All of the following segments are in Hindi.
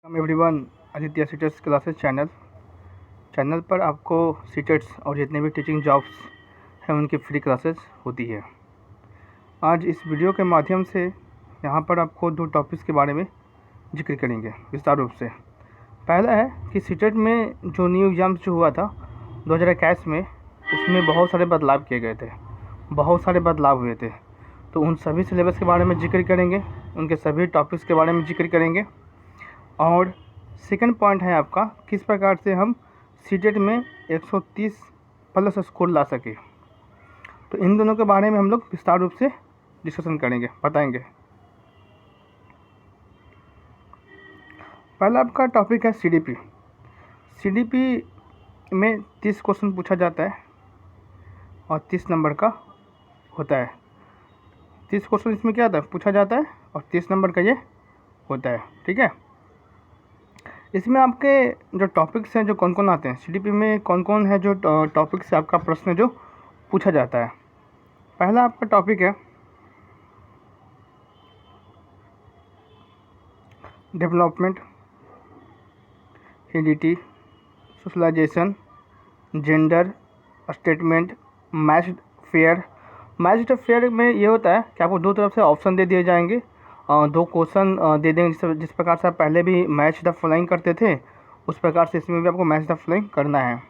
एवरीवन, आदित्य सीटेट्स क्लासेस चैनल पर आपको सीटेट्स और जितने भी टीचिंग जॉब्स हैं उनकी फ्री क्लासेस होती है। आज इस वीडियो के माध्यम से यहाँ पर आपको दो टॉपिक्स के बारे में जिक्र करेंगे विस्तार रूप से। पहला है कि सीटेट में जो न्यू एग्ज़ाम्स जो हुआ था 2021 में, उसमें बहुत सारे बदलाव किए गए थे, बहुत सारे बदलाव हुए थे। तो उन सभी सिलेबस के बारे में जिक्र करेंगे, उनके सभी टॉपिक्स के बारे में जिक्र करेंगे। और सेकंड पॉइंट है आपका किस प्रकार से हम सीटेट में 130 प्लस स्कोर ला सके। तो इन दोनों के बारे में हम लोग विस्तार रूप से डिस्कशन करेंगे, बताएंगे। पहला आपका टॉपिक है सीडीपी। सीडीपी में 30 क्वेश्चन पूछा जाता है और 30 नंबर का होता है। 30 क्वेश्चन इसमें क्या होता है, पूछा जाता है और 30 नंबर का ये होता है, ठीक है। इसमें आपके जो टॉपिक्स हैं, जो कौन कौन आते हैं सीडीपी में, कौन कौन है जो टॉपिक से आपका प्रश्न जो पूछा जाता है। पहला आपका टॉपिक है development, heredity, socialisation, gender, statement, matched fair. Matched fair में ये होता है कि आपको दो तरफ से ऑप्शन दे दिए जाएंगे, दो क्वेश्चन दे देंगे। जिस प्रकार से आप पहले भी मैच द फॉलोइंग करते थे, उस प्रकार से इसमें भी आपको मैच द फॉलोइंग करना है।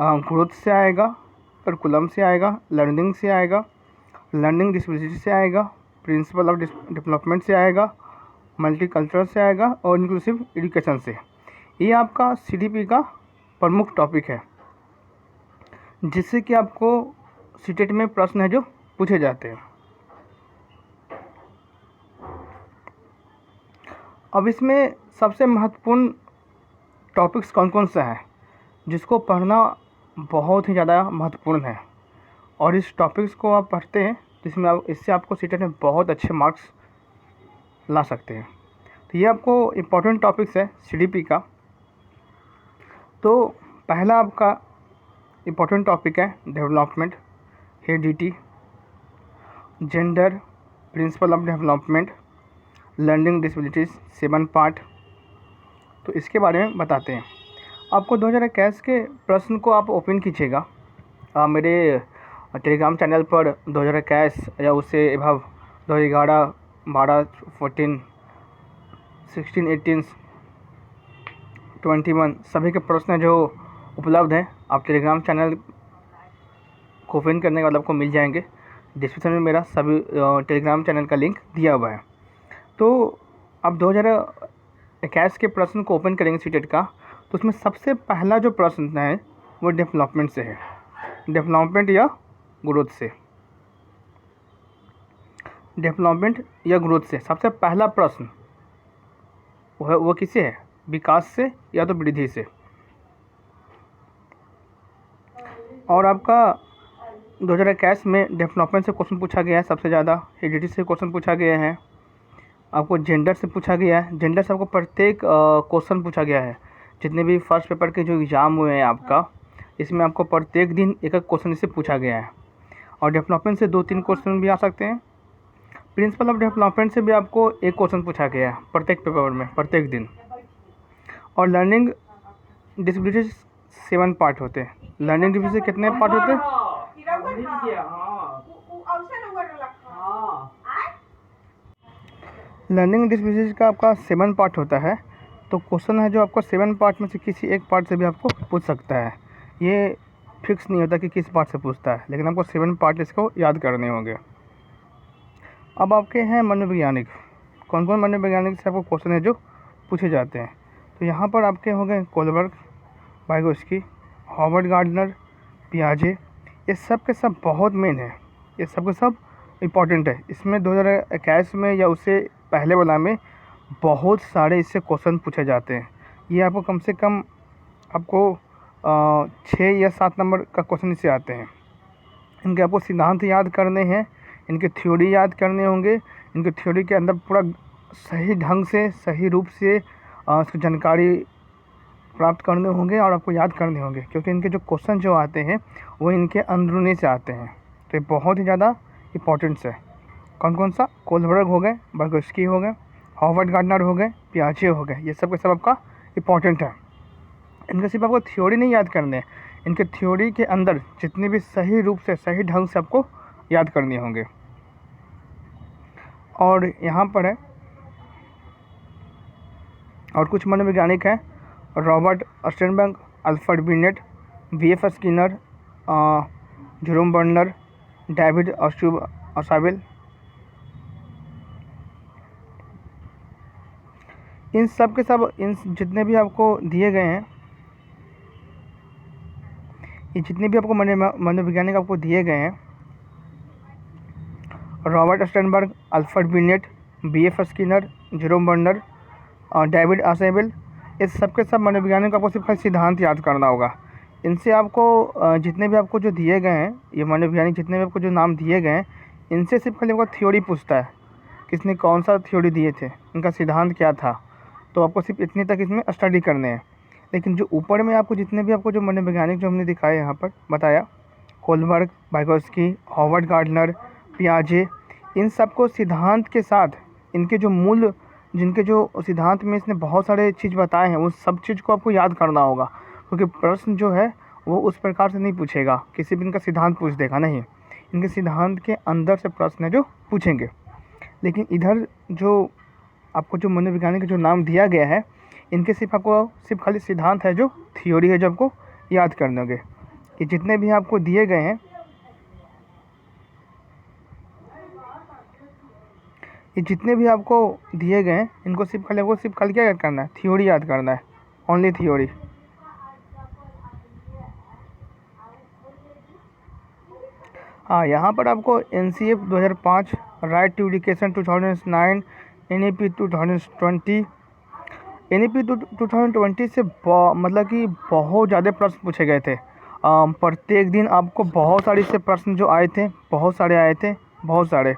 ग्रोथ से आएगा, करिकुलम से आएगा, लर्निंग से आएगा, लर्निंग डिसेबिलिटी से आएगा, प्रिंसिपल ऑफ डेवलपमेंट से आएगा, मल्टीकल्चरल से आएगा और इंक्लूसिव एजुकेशन से। ये आपका सीडीपी का प्रमुख टॉपिक है, जिससे कि आपको सीटेट में प्रश्न है जो पूछे जाते हैं। अब इसमें सबसे महत्वपूर्ण टॉपिक्स कौन कौन सा है जिसको पढ़ना बहुत ही ज़्यादा महत्वपूर्ण है, और इस टॉपिक्स को आप पढ़ते हैं जिसमें इससे आपको सीटेट में बहुत अच्छे मार्क्स ला सकते हैं। तो ये आपको इम्पोर्टेंट टॉपिक्स है सीडीपी का। तो पहला आपका इम्पोर्टेंट टॉपिक है development, heredity, gender, principle of development, learning disabilities, 7 part. तो इसके बारे में बताते हैं। आपको 2021 के प्रश्न को आप ओपन कीजिएगा मेरे टेलीग्राम चैनल पर। 2021 या उससे एभव 2011, 12, 14, 16, 18, 21 सभी के प्रश्न जो उपलब्ध हैं, आप टेलीग्राम चैनल को ओपन करने के बाद आपको मिल जाएंगे। डिस्क्रिप्शन में मेरा सभी टेलीग्राम चैनल का लिंक दिया हुआ है। तो अब 2021 के प्रश्न को ओपन करेंगे सीटेट का, तो उसमें सबसे पहला जो प्रश्न है वो डेवलपमेंट से है। डेवलपमेंट या ग्रोथ से, डेवलपमेंट या ग्रोथ से सबसे पहला प्रश्न वो किससे है, विकास से या तो वृद्धि से। और आपका 2021 में डेवलपमेंट से क्वेश्चन पूछा गया है सबसे ज़्यादा, हेरिडिटी से क्वेश्चन पूछा गया है, आपको जेंडर से पूछा गया है। जेंडर से आपको प्रत्येक क्वेश्चन पूछा गया है। जितने भी फर्स्ट पेपर के जो एग्ज़ाम हुए हैं आपका, इसमें आपको प्रत्येक दिन एक एक क्वेश्चन इससे पूछा गया है। और डेवलपमेंट से 2-3 क्वेश्चन भी आ सकते हैं। प्रिंसिपल ऑफ डेवलपमेंट से भी आपको एक क्वेश्चन पूछा गया है प्रत्येक पेपर में, प्रत्येक दिन। और लर्निंग डिसेबिलिटीज 7 पार्ट होते हैं। लर्निंग डिसेबिलिटी कितने पार्ट होते हैं, लर्निंग डिसेबिलिटीज का आपका 7 पार्ट होता है। तो क्वेश्चन है जो आपको 7 पार्ट में से किसी एक पार्ट से भी आपको पूछ सकता है। ये फिक्स नहीं होता कि किस पार्ट से पूछता है, लेकिन आपको 7 पार्ट इसको याद करने होंगे। अब आपके हैं मनोवैज्ञानिक। कौन कौन मनोवैज्ञानिक से आपको क्वेश्चन है जो पूछे जाते हैं। तो यहाँ पर आपके हो गए कोलबर्ग, वाइगोस्की, हॉवर्ड गार्डनर, पियाजे। ये सब के सब बहुत मेन है, ये सब के सब इम्पॉर्टेंट है। इसमें 2021 में या उससे पहले वाला में बहुत सारे इससे क्वेश्चन पूछे जाते हैं। ये आपको कम से कम आपको 6 या 7 नंबर का क्वेश्चन इससे आते हैं। इनके आपको सिद्धांत याद करने हैं, इनके थ्योरी याद करने होंगे, इनके थ्योरी के अंदर पूरा सही ढंग से, सही रूप से उसकी जानकारी प्राप्त करने होंगे और आपको याद करने होंगे, क्योंकि इनके जो क्वेश्चन जो आते हैं वो इनके अंदरूनी से आते हैं। तो ये बहुत ही ज़्यादा इम्पोर्टेंट्स है। कौन कौन सा, कोलबर्ग हो गए, वाइगोस्की हो गए, हॉवर्ड गार्डनर हो गए, पियाजे हो गए, ये सब के सब आपका इम्पॉर्टेंट है। इनके सिर्फ आपको थ्योरी नहीं याद करने हैं, इनके थ्योरी के अंदर जितने भी सही रूप से सही ढंग से आपको याद करने होंगे। और यहाँ पर है और कुछ मनोवैज्ञानिक हैं, Robert Sternberg, Alfred Binet, V F. Skinner, Jerome Bruner, David Ausubel. इन सब के सब इन जितने भी आपको दिए गए हैं, ये जितने भी आपको मनोवैज्ञानिक आपको दिए गए हैं, Robert Sternberg, Alfred Binet, V F. Skinner, Jerome Bruner और डेविड असावेल, इस सब के सब मनोवैज्ञानिक आपको सिर्फ खाली सिद्धांत याद करना होगा। इनसे आपको जितने भी आपको जो दिए गए हैं, ये मनोवैज्ञानिक जितने भी आपको जो नाम दिए गए हैं, इनसे सिर्फ खाली आपको थ्योरी पूछता है, किसने कौन सा थ्योरी दिए थे, इनका सिद्धांत क्या था, तो आपको सिर्फ इतने तक इसमें स्टडी करने हैं। लेकिन जो ऊपर में आपको जितने भी आपको जो मनोवैज्ञानिक जो हमने दिखाए यहाँ पर बताया, कोलबर्ग, वाइगोत्स्की, हॉवर्ड गार्डनर, पियाजे, इन सबको सिद्धांत के साथ इनके जो मूल जिनके जो सिद्धांत में इसने बहुत सारे चीज़ बताए हैं, वो सब चीज़ को आपको याद करना होगा, क्योंकि प्रश्न जो है वो उस प्रकार से नहीं पूछेगा, किसी भी इनका सिद्धांत पूछ देगा नहीं, इनके सिद्धांत के अंदर से प्रश्न है जो पूछेंगे। लेकिन इधर जो आपको जो मनोवैज्ञानिक का जो नाम दिया गया है, इनके सिर्फ खाली सिद्धांत है, जो थ्योरी है, जो आपको याद करने होंगे। ये जितने भी आपको दिए गए हैं, ये जितने भी आपको दिए गए हैं, इनको सिर्फ खाली क्या याद करना है, थ्योरी याद करना है, ओनली थ्योरी। हाँ, यहाँ पर आपको NCF 2005, right to education 2009, NEP 2020, NEP 2020 से मतलब कि बहुत ज़्यादा प्रश्न पूछे गए थे। प्रत्येक दिन आपको बहुत सारे से प्रश्न जो आए थे, बहुत सारे आए थे, बहुत सारे,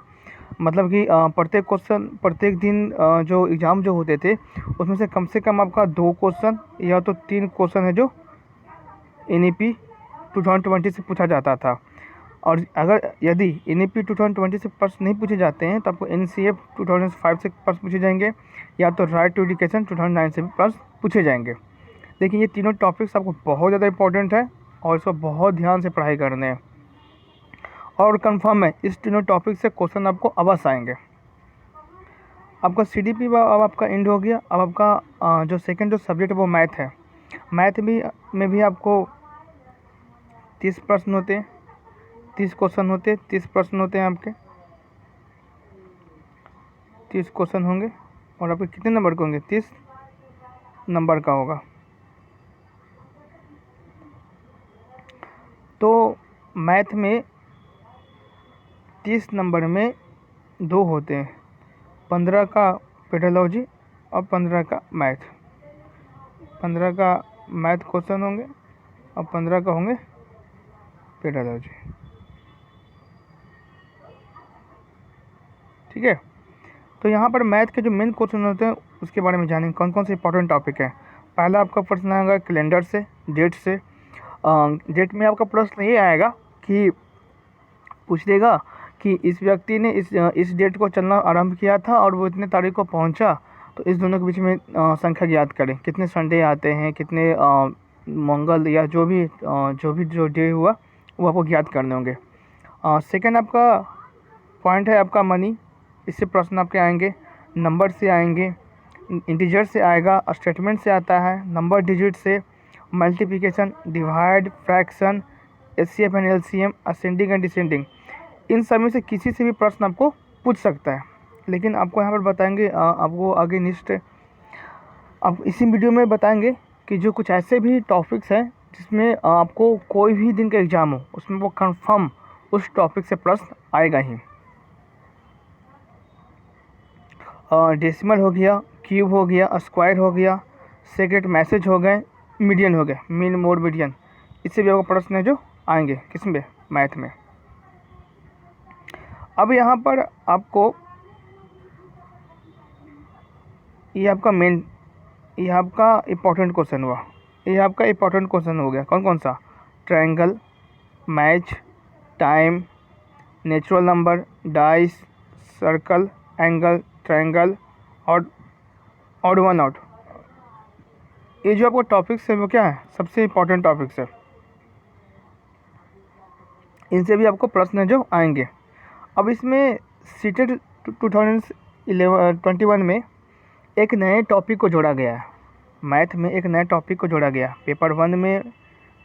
मतलब कि प्रत्येक दिन जो एग्ज़ाम जो होते थे, उसमें से कम आपका 2 क्वेश्चन या तो 3 क्वेश्चन है जो NEP 2020 से पूछा जाता था। और अगर यदि NEP 2020 से प्रश्न नहीं पूछे जाते हैं, तो आपको NCF 2005 से प्रश्न पूछे जाएंगे, या तो राइट टू एजुकेशन 2009 से भी प्रश्न पूछे जाएंगे। लेकिन ये तीनों टॉपिक्स आपको बहुत ज़्यादा इंपॉर्टेंट है और इसको बहुत ध्यान से पढ़ाई करने हैं, और कंफर्म है इस तीनों टॉपिक से क्वेश्चन आपको अवश्य आएंगे। आपका CDP अब आपका एंड हो गया। अब आपका जो सेकंड जो सब्जेक्ट है वो मैथ है। मैथ में भी आपको 30 प्रश्न होते हैं, 30 क्वेश्चन होते हैं, 30 प्रश्न होते हैं आपके, 30 क्वेश्चन होंगे, और आपके कितने नंबर के होंगे, 30 नंबर का होगा। तो मैथ में 30 नंबर में 2 होते हैं, 15 का पेडोलॉजी और 15 का मैथ। 15 का मैथ क्वेश्चन होंगे और 15 का होंगे पेडोलॉजी। ठीक है, तो यहाँ पर मैथ के जो मेन क्वेश्चन होते हैं उसके बारे में जानेंगे, कौन कौन से इंपॉर्टेंट टॉपिक है। पहला आपका प्रश्न आएगा कैलेंडर से, डेट से। डेट में आपका प्रश्न ये आएगा कि पूछ देगा कि इस व्यक्ति ने इस डेट को चलना आरंभ किया था और वो इतने तारीख को पहुंचा, तो इस दोनों के बीच में संख्या याद करें, कितने संडे आते हैं, कितने मंगल या जो भी डे हुआ वो आपको याद करने होंगे। सेकंड आपका पॉइंट है आपका मनी, इससे प्रश्न आपके आएंगे, नंबर से आएंगे, इंटीजर से आएगा, स्टेटमेंट से आता है, नंबर डिजिट से, multiplication, divide, fraction, HCF and LCM, ascending and descending, इन सब में से किसी से भी प्रश्न आपको पूछ सकता है। लेकिन आपको यहाँ पर बताएंगे, आपको आगे नेक्स्ट आप इसी वीडियो में बताएंगे कि जो कुछ ऐसे भी टॉपिक्स हैं जिसमें आपको कोई भी दिन का एग्ज़ाम हो उसमें वो कंफर्म उस टॉपिक से प्रश्न आएगा ही। डेसिमल हो गया, क्यूब हो गया, स्क्वायर हो गया, सेक्रेट मैसेज हो गए, मीडियन हो गए, मीन मोड मीडियन, इससे भी आपको प्रश्न है जो आएंगे किसमें, मैथ में। अब यहाँ पर आपको ये आपका इम्पोर्टेंट क्वेश्चन हुआ, ये आपका इम्पोर्टेंट क्वेश्चन हो गया, कौन कौन सा, triangle, match, time, natural number, dice, circle, angle, triangle odd odd one out. ये जो आपको टॉपिक्स है वो क्या है, सबसे इम्पोर्टेंट टॉपिक्स है, इनसे भी आपको प्रश्न जो आएंगे। अब इसमें सीटेट 2021 में एक नए टॉपिक को जोड़ा गया है, मैथ में एक नया टॉपिक को जोड़ा गया, पेपर 1 में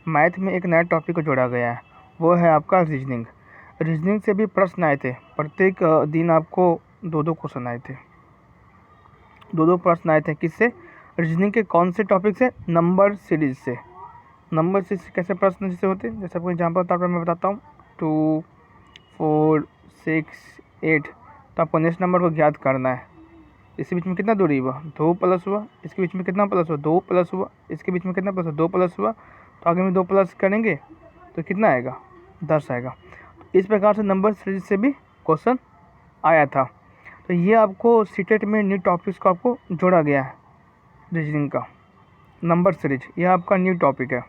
मैथ में एक नया टॉपिक को जोड़ा गया है, वो है आपका रीजनिंग। रीजनिंग से भी प्रश्न आए थे, प्रत्येक दिन आपको 2-2 क्वेश्चन आए थे, 2-2 प्रश्न आए थे। किससे? रीजनिंग के कौन से टॉपिक से? नंबर सीरीज से। नंबर सीरीज से कैसे प्रश्न जैसे होते हैं, जैसे आपको एग्जाम्पल तौर पर मैं बताता हूँ, 2, 4, 6, 8, तो आपको नेक्स्ट नंबर को ज्ञात करना है। इसके बीच में कितना दूरी हुआ? 2 प्लस हुआ। इसके बीच में कितना प्लस हुआ? 2 प्लस हुआ। इसके बीच में कितना प्लस हुआ? 2 प्लस हुआ। तो आगे में 2 प्लस करेंगे तो कितना आएगा? 10 आएगा। इस प्रकार से नंबर सीरीज से भी क्वेश्चन आया था। तो ये आपको सीटेट में न्यू टॉपिक्स को आपको जोड़ा गया है, रीजनिंग का नंबर सीरीज, यह आपका न्यू टॉपिक है।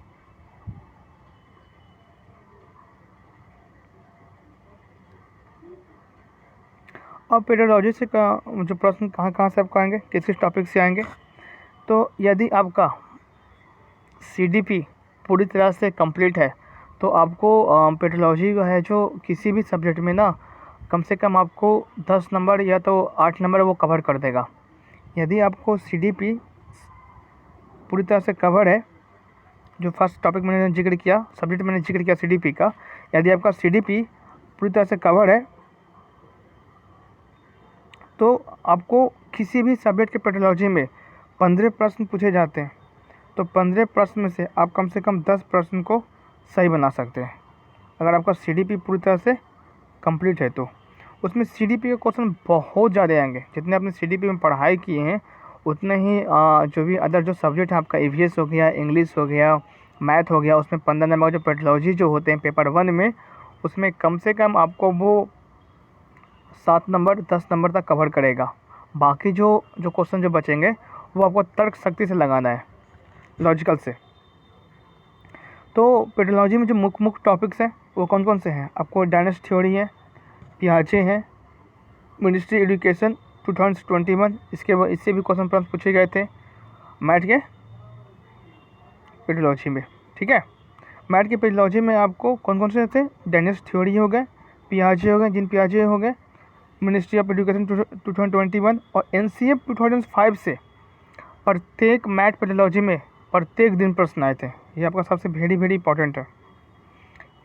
और पेडोलॉजी से जो प्रश्न कहाँ से आपको आएंगे, किस किस टॉपिक से आएंगे? तो यदि आपका CDP पूरी तरह से कंप्लीट है तो आपको पेडोलॉजी का है जो किसी भी सब्जेक्ट में ना कम से कम आपको 10 नंबर या तो 8 नंबर वो कवर कर देगा। यदि आपको CDP पूरी तरह से कवर है, जो फर्स्ट टॉपिक मैंने जिक्र किया, सब्जेक्ट मैंने जिक्र किया CDP का, यदि आपका CDP पूरी तरह से कवर है तो आपको किसी भी सब्जेक्ट के पेडोलॉजी में 15 प्रश्न पूछे जाते हैं, तो 15 प्रश्न में से आप कम से कम 10 प्रश्न को सही बना सकते हैं। अगर आपका CDP पूरी तरह से कंप्लीट है तो उसमें CDP के क्वेश्चन बहुत ज़्यादा आएंगे। जितने आपने CDP में पढ़ाई किए हैं उतने ही जो भी अदर जो सब्जेक्ट है, आपका EVS हो गया, इंग्लिश हो गया, मैथ हो गया, उसमें 15 नंबर जो पेडोलॉजी जो होते हैं पेपर 1 में, उसमें कम से कम आपको वो 7 नंबर 10 नंबर तक कवर करेगा। बाकी जो क्वेश्चन जो बचेंगे वो आपको तर्क शक्ति से लगाना है, लॉजिकल से। तो पेडोलॉजी में जो मुख्य टॉपिक्स हैं वो कौन कौन से हैं? आपको डायनेस्ट थ्योरी है, पियाजे हैं, मिनिस्ट्री एजुकेशन 2021, इससे भी क्वेश्चन प्रश्न पूछे गए थे मैथ के पेडोलॉजी में। ठीक है, मैथ के पेडोलॉजी में आपको कौन कौन से थे? डायनेस्ट थ्योरी हो गए, पियाजे हो गए, जिन पियाजे हो गए, मिनिस्ट्री ऑफ एजुकेशन 2021 और NCF 2005 से प्रत्येक मैथ पेडोलॉजी में प्रत्येक दिन प्रश्न आए थे। ये आपका सबसे वेरी इंपॉर्टेंट है।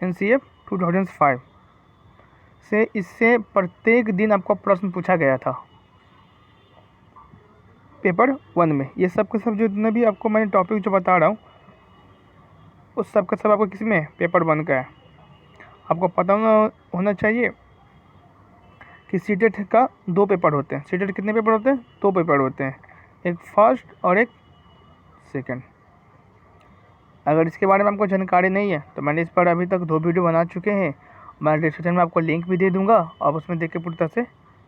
NCF 2005 से इससे प्रत्येक दिन आपको प्रश्न पूछा गया था पेपर 1 में। ये सब के सब जितने भी आपको मैंने टॉपिक जो बता रहा हूँ उस सब का सब आपको किस में? पेपर 1 का है। आपको पता होना चाहिए कि सीटेट का 2 पेपर होते हैं। सीटेट कितने पेपर होते हैं? 2 पेपर होते हैं, एक फर्स्ट और एक सेकंड। अगर इसके बारे में आपको जानकारी नहीं है तो मैंने इस पर अभी तक 2 वीडियो बना चुके हैं, मैं डिस्क्रिप्शन में आपको लिंक भी दे दूंगा, आप उसमें देख के पूरी तरह से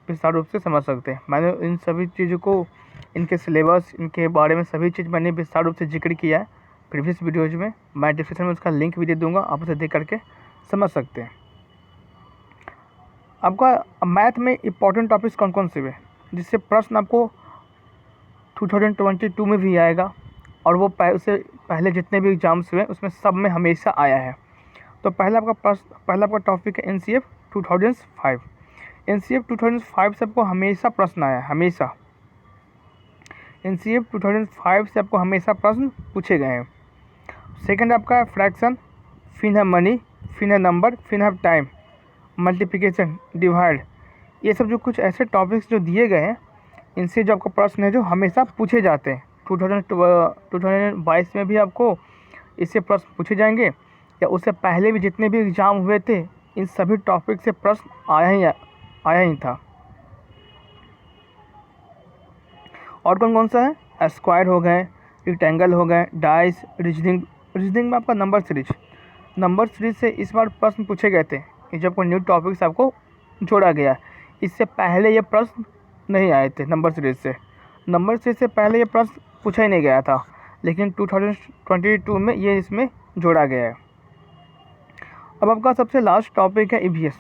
विस्तार रूप से समझ सकते हैं। मैंने इन सभी चीज़ों को, इनके सिलेबस, इनके बारे में सभी चीज़ मैंने विस्तार रूप से जिक्र किया है प्रीवियस वीडियोज़ में। मैं डिस्क्रिप्शन में उसका लिंक भी दे दूँगा, आप उसे देख करके समझ सकते हैं। आपका मैथ में इंपॉर्टेंट टॉपिक्स कौन कौन से हुए जिससे प्रश्न आपको 2022 में भी आएगा, और वो उससे पहले जितने भी एग्जाम्स हुए उसमें सब में हमेशा आया है। तो पहला आपका टॉपिक है NCF 2005। NCF 2005 से आपको हमेशा प्रश्न आया है, हमेशा NCF 2005 से आपको हमेशा प्रश्न पूछे गए हैं। सेकंड आपका है फ्रैक्शन, फिर है मनी, फिर है नंबर, फिर है टाइम, मल्टीप्लिकेशन, डिवाइड। ये सब जो कुछ ऐसे टॉपिक्स जो दिए गए हैं इनसे जो आपको प्रश्न है जो हमेशा पूछे जाते हैं। 2022 में भी आपको इससे प्रश्न पूछे जाएंगे, या उससे पहले भी जितने भी एग्ज़ाम हुए थे इन सभी टॉपिक से प्रश्न आया ही था। और कौन कौन सा है? स्क्वायर हो गए, रेक्टेंगल हो गए, डाइस, रीजनिंग में आपका नंबर सीरीज से इस बार प्रश्न पूछे गए थे। ये जो आपको न्यू टॉपिक्स आपको जोड़ा गया, इससे पहले ये प्रश्न नहीं आए थे। नंबर सीरीज से पहले ये प्रश्न पूछा ही नहीं गया था, लेकिन 2022 में ये इसमें जोड़ा गया है। अब आपका सबसे लास्ट टॉपिक है EVS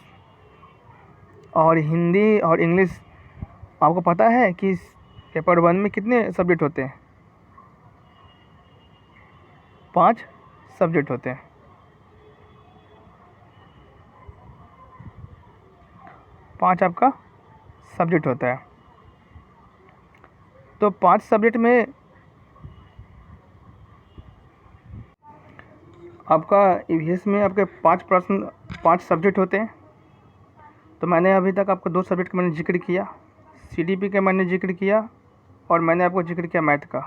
और हिंदी और इंग्लिश। आपको पता है कि पेपर 1 में कितने सब्जेक्ट होते हैं? 5 सब्जेक्ट होते हैं। 5 आपका सब्जेक्ट होता है। तो 5 सब्जेक्ट में आपका ईवीएस में आपके 5 सब्जेक्ट होते हैं। तो मैंने अभी तक आपको 2 सब्जेक्ट का मैंने जिक्र किया, सीडीपी का मैंने जिक्र किया और मैंने आपको जिक्र किया मैथ का।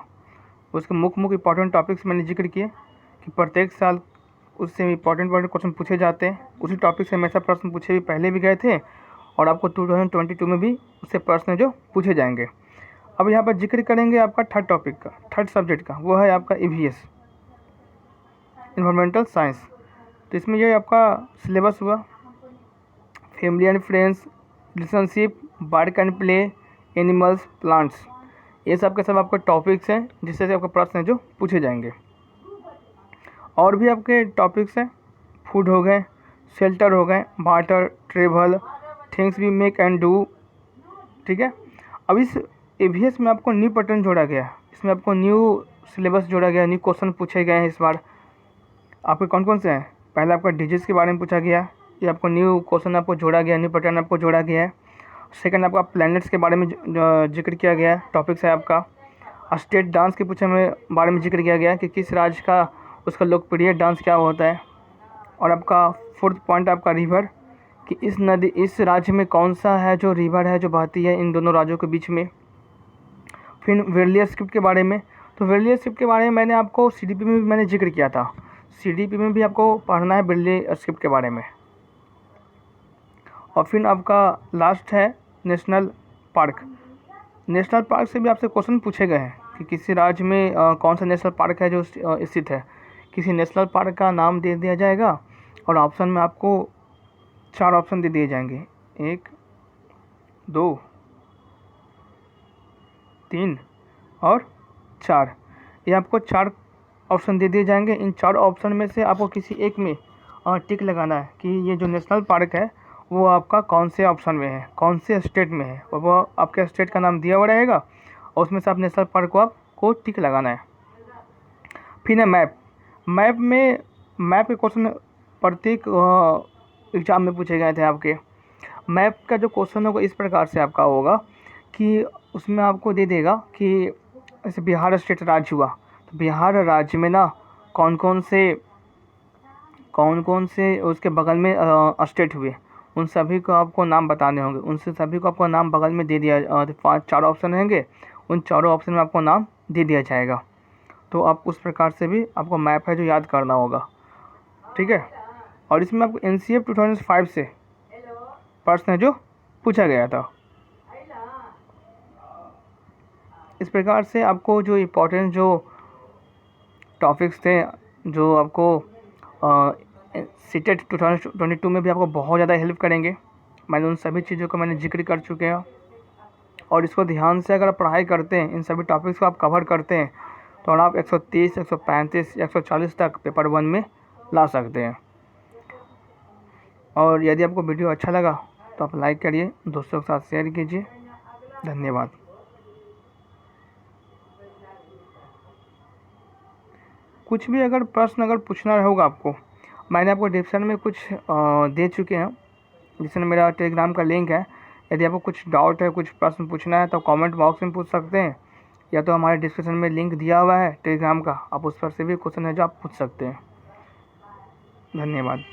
उसके मुख्य इंपॉर्टेंट टॉपिक्स मैंने जिक्र किए कि प्रत्येक साल उससे इंपॉर्टेंट क्वेश्चन पूछे जाते हैं। उसी टॉपिक से हमेशा प्रश्न पूछे भी पहले भी गए थे और आपको 2022 में भी उससे प्रश्न जो पूछे जाएंगे। अब यहाँ पर जिक्र करेंगे आपका थर्ड टॉपिक का, थर्ड सब्जेक्ट का, वो है आपका ईवीएस, इन्वायरमेंटल साइंस। तो इसमें ये आपका सिलेबस हुआ family and friends, relationship, work and play, animals, plants. ये सब के सब आपके टॉपिक्स हैं जिससे आपके प्रश्न जो पूछे जाएंगे। और भी आपके टॉपिक्स हैं, फूड हो गए, शेल्टर हो गए, water, travel, things we make and do. ठीक है। अब इस ईवीएस में आपको न्यू पैटर्न जोड़ा गया है, इसमें आपको न्यू सिलेबस जोड़ा गया, न्यू क्वेश्चन पूछे गए हैं इस बार। आपके कौन कौन से हैं? पहले आपका डिजिट्स के बारे में पूछा गया, ये आपको न्यू क्वेश्चन आपको जोड़ा गया, न्यू पैटर्न आपको जोड़ा गया है। सेकंड आपका प्लैनेट्स के बारे में जिक्र किया गया है, टॉपिक्स है आपका। स्टेट डांस के बारे में जिक्र किया गया कि किस राज्य का उसका लोकप्रिय डांस क्या होता है। और आपका फोर्थ पॉइंट आपका रिवर, कि इस राज्य में कौन सा है जो रिवर है जो बहती है इन दोनों राज्यों के बीच में। फिर वेरिलियर स्क्रिप्ट के बारे में, तो वेरिलियर स्क्रिप्ट के बारे में मैंने आपको सीडीपी में भी मैंने जिक्र किया था, सीडीपी में भी आपको पढ़ना है वेरिलियर स्क्रिप्ट के बारे में। और फिर आपका लास्ट है नेशनल पार्क। नेशनल पार्क से भी आपसे क्वेश्चन पूछे गए हैं कि किसी राज्य में कौन सा नेशनल पार्क है जो स्थित है। किसी नेशनल पार्क का नाम दे दिया जाएगा और ऑप्शन में आपको 4 ऑप्शन दे दिए जाएंगे, 1, 2, 3 और 4। ये आपको 4 ऑप्शन दे दिए जाएंगे। इन 4 ऑप्शन में से आपको किसी एक में टिक लगाना है कि ये जो नेशनल पार्क है वो आपका कौन से ऑप्शन में है, कौन से स्टेट में है, और वो आपके स्टेट का नाम दिया हुआ रहेगा और उसमें से आप नेशनल पार्क को आपको टिक लगाना है। फिर है मैप के क्वेश्चन प्रत्येक एग्जाम में पूछे गए थे आपके। मैप का जो क्वेश्चन होगा इस प्रकार से आपका होगा कि उसमें आपको दे देगा कि जैसे बिहार स्टेट राज्य हुआ, तो बिहार राज्य में ना कौन कौन से उसके बगल में स्टेट हुए, उन सभी को आपको नाम बताने होंगे। उनसे सभी को आपको नाम बगल में दे दिया, 4 ऑप्शन रहेंगे, उन चारों ऑप्शन में आपको नाम दे दिया जाएगा। तो आप उस प्रकार से भी आपको मैप है जो याद करना होगा। ठीक है। और इसमें आपको एनसीएफ 2005 से प्रश्न है जो पूछा गया था। इस प्रकार से आपको जो इम्पोर्टेंट जो टॉपिक्स थे जो आपको सीटेट 2022 में भी आपको बहुत ज़्यादा हेल्प करेंगे, मैंने उन सभी चीज़ों को मैंने जिक्र कर चुके हैं। और इसको ध्यान से अगर पढ़ाई करते हैं, इन सभी टॉपिक्स को आप कवर करते हैं, तो आप 130, 135, 140 तक पेपर 1 में ला सकते हैं। और यदि आपको वीडियो अच्छा लगा तो आप लाइक करिए, दोस्तों के साथ शेयर कीजिए। धन्यवाद। कुछ भी अगर प्रश्न अगर पूछना होगा आपको, मैंने आपको डिस्क्रिप्शन में कुछ दे चुके हैं, जिसमें मेरा टेलीग्राम का लिंक है। यदि आपको कुछ डाउट है, कुछ प्रश्न पूछना है तो कमेंट बॉक्स में पूछ सकते हैं, या तो हमारे डिस्क्रिप्शन में लिंक दिया हुआ है टेलीग्राम का, आप उस पर से भी क्वेश्चन है जो आप पूछ सकते हैं। धन्यवाद।